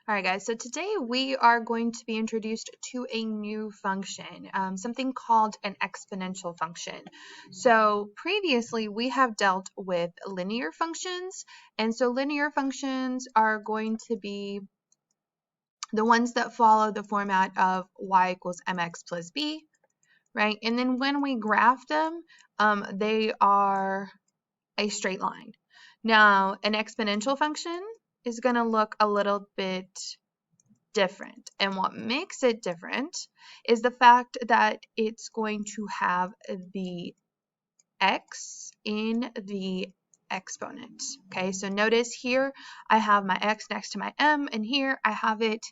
All right, guys, so today we are going to be introduced to a new function, something called an exponential function. So previously we have dealt with linear functions, and so linear functions are going to be the ones that follow the format of y equals mx plus b, right? And then when we graph them, they are a straight line. Now, an exponential function is going to look a little bit different. And what makes it different is the fact that it's going to have the x in the exponent. Okay, so notice here I have my x next to my m, and here I have it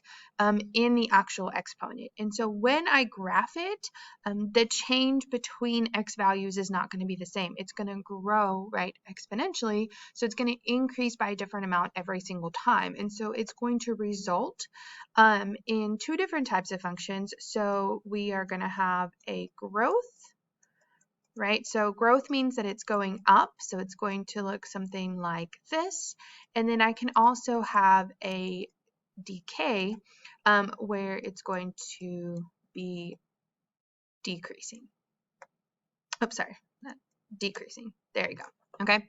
in the actual exponent. And so when I graph it, the change between x values is not going to be the same. It's going to grow, right, exponentially. So it's going to increase by a different amount every single time. And so it's going to result in two different types of functions. So we are going to have a growth, right? So growth means that it's going up, so it's going to look something like this. And then I can also have a decay where it's going to be decreasing. Oops, sorry, not decreasing. There you go. Okay,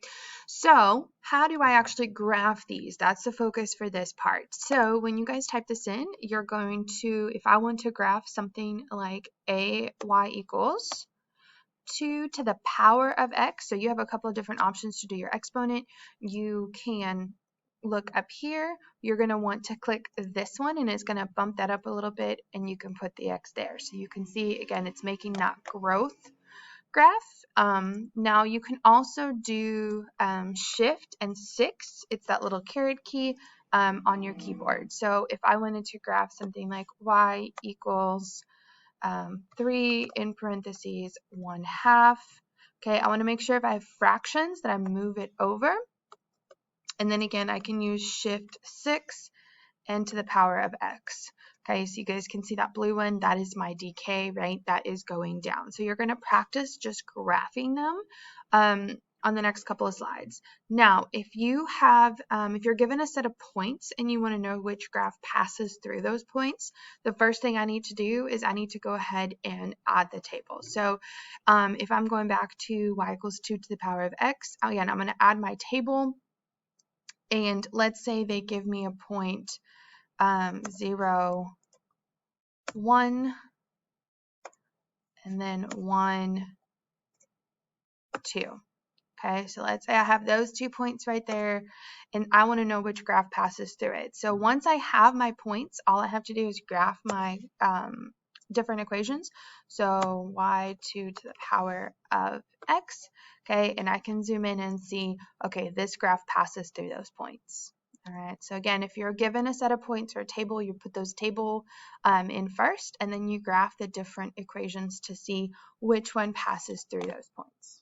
so how do I actually graph these? That's the focus for this part. So when you guys type this in, you're going to, if I want to graph something like ay equals 2 to the power of x, so you have a couple of different options to do your exponent. You can look up here, you're going to want to click this one, and it's going to bump that up a little bit, and you can put the x there. So you can see, again, it's making that growth graph. Now you can also do shift and 6, it's that little caret key on your keyboard. So if I wanted to graph something like y equals 3 in parentheses 1/2. Okay, I want to make sure if I have fractions that I move it over. And then again, I can use shift 6 and to the power of x. Okay, so you guys can see that blue one, that is my decay, right? That is going down. So you're going to practice just graphing them on the next couple of slides. Now, if you have, if you're given a set of points and you want to know which graph passes through those points, the first thing I need to do is I need to go ahead and add the table. So if I'm going back to y equals 2 to the power of x, again, I'm going to add my table. And let's say they give me a point 0, 1, and then 1, 2. Okay, so let's say I have those 2 points right there, and I want to know which graph passes through it. So once I have my points, all I have to do is graph my different equations. So y2 to the power of x, okay, and I can zoom in and see, okay, this graph passes through those points. All right, so again, if you're given a set of points or a table, you put those table in first, and then you graph the different equations to see which one passes through those points.